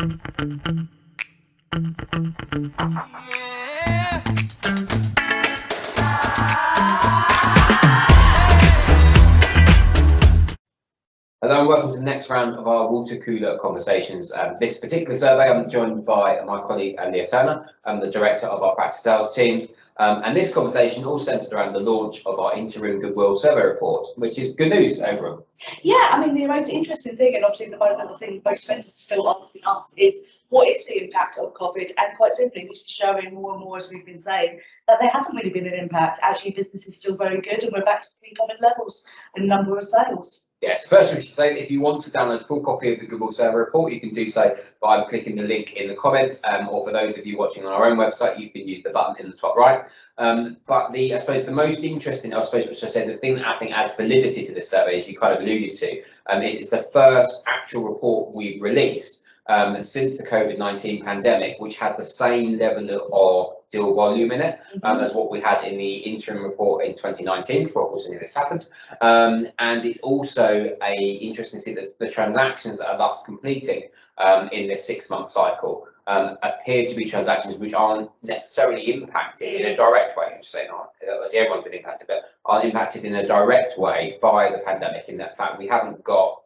Hello and welcome to the next round of our water cooler conversations. This particular survey, I'm joined by my colleague Leah Turner, the director of our practice sales teams. And this conversation all centred around the launch of our Interim Goodwill survey report, which is good news overall. Yeah, I mean, the most interesting thing, and obviously the one other thing most vendors are still asking us, is what is the impact of COVID? And quite simply, this is showing more and more, as we've been saying, that there hasn't really been an impact. Actually, business is still very good, and we're back to pre-COVID levels in number of sales. Yes, first we should say that if you want to download a full copy of the Goodwill survey report, you can do so by clicking the link in the comments, or for those of you watching on our own website, you can use the button in the top right. But I suppose the most interesting, which I said, the thing that I think adds validity to this survey, as you kind of alluded to, is it's the first actual report we've released since the COVID-19 pandemic, which had the same level of deal volume in it as what we had in the interim report in 2019, before of course any of this happened. And it also interesting to see that the transactions that are thus completing in this 6-month cycle appear to be transactions which aren't necessarily impacted in a direct way. I'm just saying, obviously everyone's been impacted, but aren't impacted in a direct way by the pandemic. In that fact, we haven't got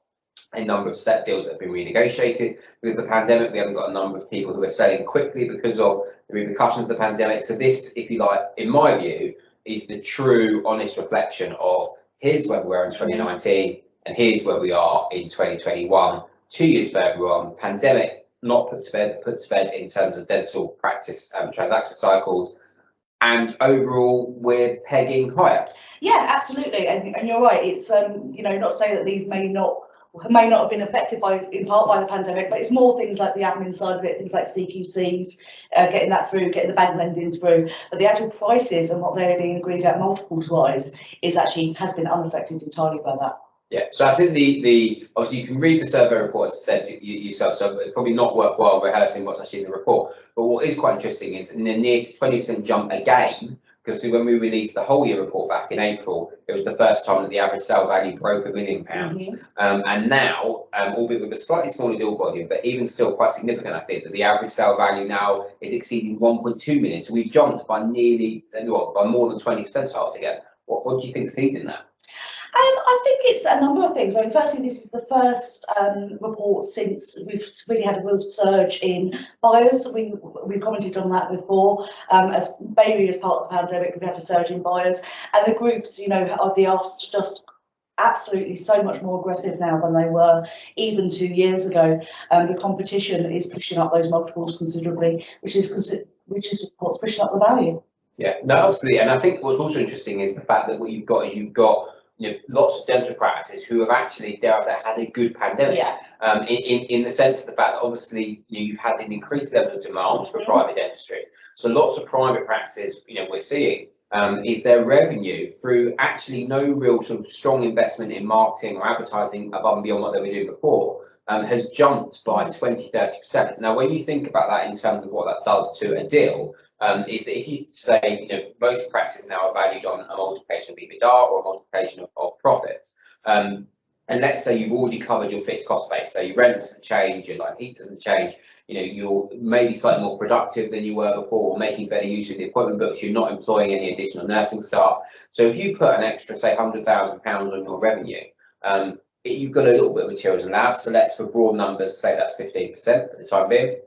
a number of set deals that have been renegotiated because of the pandemic. We haven't got a number of people who are selling quickly because of the repercussions of the pandemic. So this, if you like, in my view, is the true, honest reflection of here's where we were in 2019 and here's where we are in 2021. 2 years for everyone. Pandemic not put to bed in terms of dental practice transaction cycles. And overall, we're pegging higher. Yeah, absolutely. And you're right. It's not saying that these may not have been affected in part by the pandemic, but it's more things like the admin side of it, things like CQCs, getting that through, getting the bank lending through. But the actual prices and what they're being agreed at multiples wise has been unaffected entirely by that. Yeah, so I think the obviously you can read the survey report, as I said yourself, so it's probably not worthwhile rehearsing what's actually in the report. But what is quite interesting is in the near 20% jump again, because when we released the whole year report back in April, it was the first time that the average sale value broke £1 million. And now, albeit with a slightly smaller deal volume, but even still quite significant, I think, that the average sale value now is exceeding 1.2 million. So we've jumped by by more than 20% again. What do you think is leading that? I think it's a number of things. I mean, firstly, this is the first report since we've really had a real surge in buyers. We commented on that before. As part of the pandemic, we've had a surge in buyers, and the groups, are just absolutely so much more aggressive now than they were even 2 years ago. The competition is pushing up those multiples considerably, which is what's pushing up the value. Yeah, no, absolutely. And I think what's also interesting is the fact that what you've got lots of dental practices who have actually, dare I say, had a good pandemic. Yeah. In the sense of the fact that obviously you've had an increased level of demand for private dentistry. So lots of private practices, we're seeing is their revenue through actually no real sort of strong investment in marketing or advertising above and beyond what they were doing before, has jumped by 20-30%. Now, when you think about that in terms of what that does to a deal, is that if you say, most practices now are valued on a multiplication of EBITDA or a multiplication of profits. And let's say you've already covered your fixed cost base, so your rent doesn't change, your line heat doesn't change, you're maybe slightly more productive than you were before, making better use of the appointment books, you're not employing any additional nursing staff. So if you put an extra, say, £100,000 on your revenue, you've got a little bit of materials and labs, so let's, for broad numbers, say that's 15% for the time being.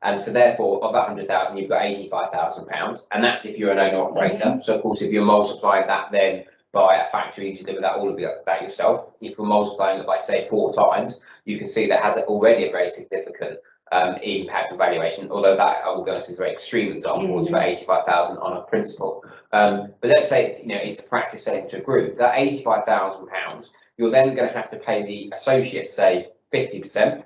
And so therefore, of that 100,000, you've got £85,000, and that's if you're an owner operator. So of course, if you're multiplying that then by a factory, you deliver all of that yourself. If you're multiplying it by, say, 4 times, you can see that has already a very significant impact on valuation, although that, I will be honest, is a very extreme example. It's about 85,000 on a principal. But let's say it's a practice selling to a group. That £85,000, you're then going to have to pay the associate, say, 50%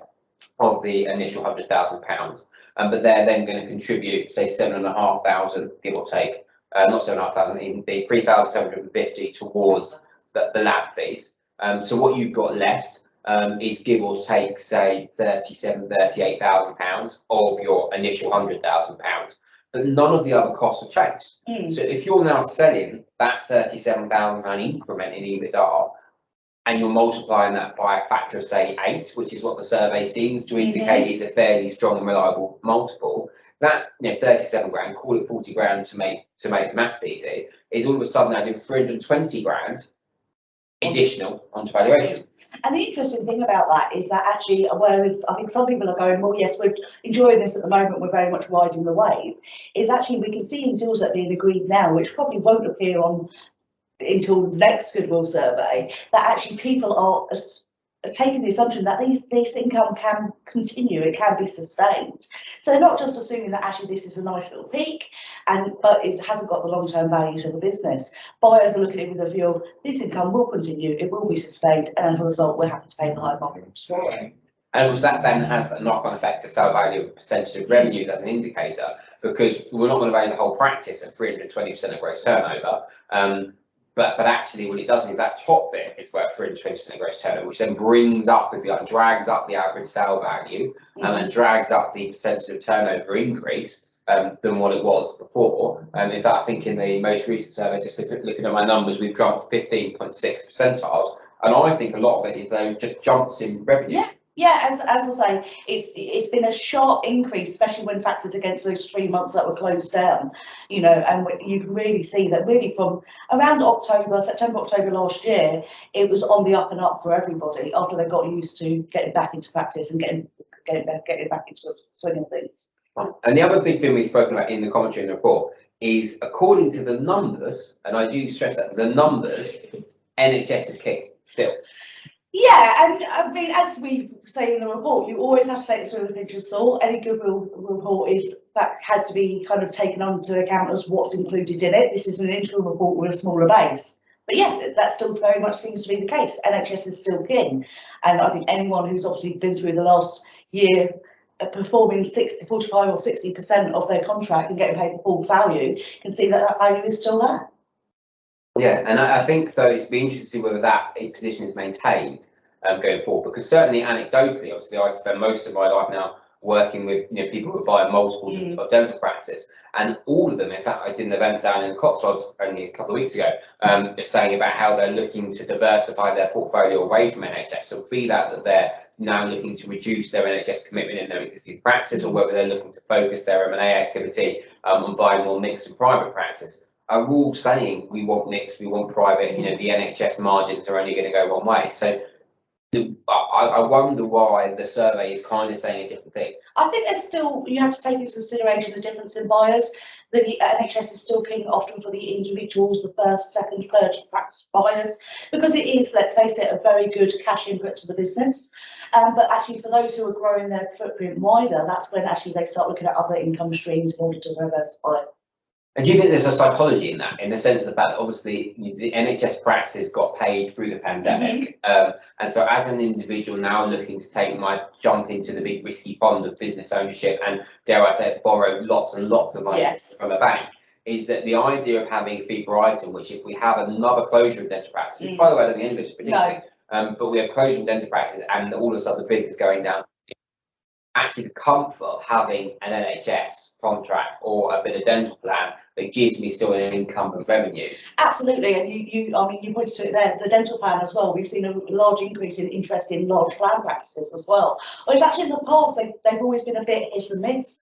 of the initial £100,000. But they're then going to contribute, say, 7,500, give or take. Not 7,500, in the 3,750 towards the lab fees. So what you've got left is, give or take, say, £38,000 of your initial £100,000. But none of the other costs have changed. So if you're now selling that £37,000 increment in EBITDA, and you're multiplying that by a factor of say 8, which is what the survey seems to indicate is a fairly strong and reliable multiple, that 37 grand, call it 40 grand to make the maths easy, is all of a sudden adding 320 grand additional onto valuation. And the interesting thing about that is that actually, whereas I think some people are going, well, yes, we're enjoying this at the moment, we're very much riding the wave, is actually we can see in deals that are being agreed now, which probably won't appear on until the next Goodwill survey, that actually people are taking the assumption that this income can continue, it can be sustained. So they're not just assuming that actually this is a nice little peak, but it hasn't got the long-term value to the business. Buyers are looking at it with a view of this income will continue, it will be sustained, and as a result, we're happy to pay the high market for it. And of course, that then has a knock-on effect to sell value percentage of revenues as an indicator, because we're not going to value the whole practice at 320% of gross turnover. But actually what it does is that top bit is worth 320% of gross turnover, which then brings up, if you like, drags up the average sale value and drags up the percentage of turnover increase than what it was before. In fact, I think in the most recent survey, just looking at my numbers, we've jumped 15.6 percentiles, and I think a lot of it is those just jumps in revenue. Yeah, as I say, it's been a sharp increase, especially when factored against those 3 months that were closed down, and you can really see that really from around September, October last year, it was on the up and up for everybody after they got used to getting back into practice and getting back into the swing of things. And the other big thing we've spoken about in the commentary in the report is, according to the numbers, and I do stress that, the numbers, NHS is king still. Yeah, and I mean, as we say in the report, you always have to take this with a pinch of salt. Any Goodwill report has to be kind of taken onto account as what's included in it. This is an interim report with a smaller base. But yes, that still very much seems to be the case. NHS is still king. And I think anyone who's obviously been through the last year performing 45 or 60% of their contract and getting paid the full value can see that value is still there. Yeah, and I think though it's be interesting to see whether that position is maintained going forward, because certainly anecdotally, obviously I spend most of my life now working with people who buy multiple of dental practices, and all of them, in fact, I did an event down in the Cotswolds only a couple of weeks ago, saying about how they're looking to diversify their portfolio away from NHS. So be that they're now looking to reduce their NHS commitment in their existing practice, or whether they're looking to focus their M&A activity on buying more mixed and private practice. Are all saying we want mixed, we want private, the NHS margins are only going to go one way. So I wonder why the survey is kind of saying a different thing. I think there's still, you have to take into consideration the difference in buyers. The NHS is still king often for the individuals, the first, second, third practice buyers, because it is, let's face it, a very good cash input to the business. But actually for those who are growing their footprint wider, that's when actually they start looking at other income streams in order to diversify. And do you think there's a psychology in that, in the sense of the fact that obviously the NHS practices got paid through the pandemic, and so as an individual now looking to jump into the big risky pond of business ownership and, dare I say, borrow lots and lots of money from a bank, is that the idea of having a fee per item, which if we have another closure of dental practices, which by the way I don't think any of us are predicting, but we have closure of dental practices and all of a sudden the business going down, actually the comfort of having an NHS contract or a bit of dental plan that gives me still an income and revenue. Absolutely, and you pointed to it there, the dental plan as well. We've seen a large increase in interest in large plan practices as well. Whereas actually in the past, they've always been a bit hit and miss.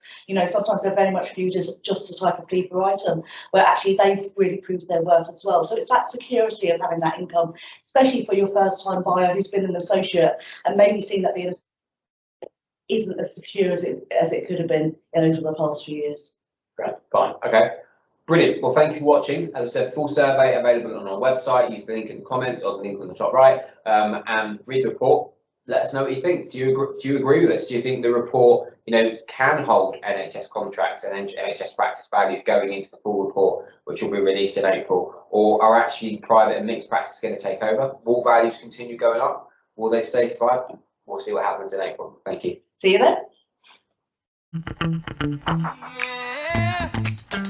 Sometimes they're very much viewed as just a type of fee per item, where actually they've really proved their worth as well. So it's that security of having that income, especially for your first time buyer who's been an associate and maybe seen that being isn't as secure as it could have been over the past few years. Great, fine, okay. Brilliant. Well, thank you for watching. As I said, full survey available on our website. Use the link in the comments or the link on the top right, and read the report. Let us know what you think. Do you agree with this? Do you think the report, can hold NHS contracts and NHS practice value going into the full report, which will be released in April, or are actually private and mixed practice going to take over? Will values continue going up? Will they stay survive? We'll see what happens in April. Thank you. See you then. Yeah.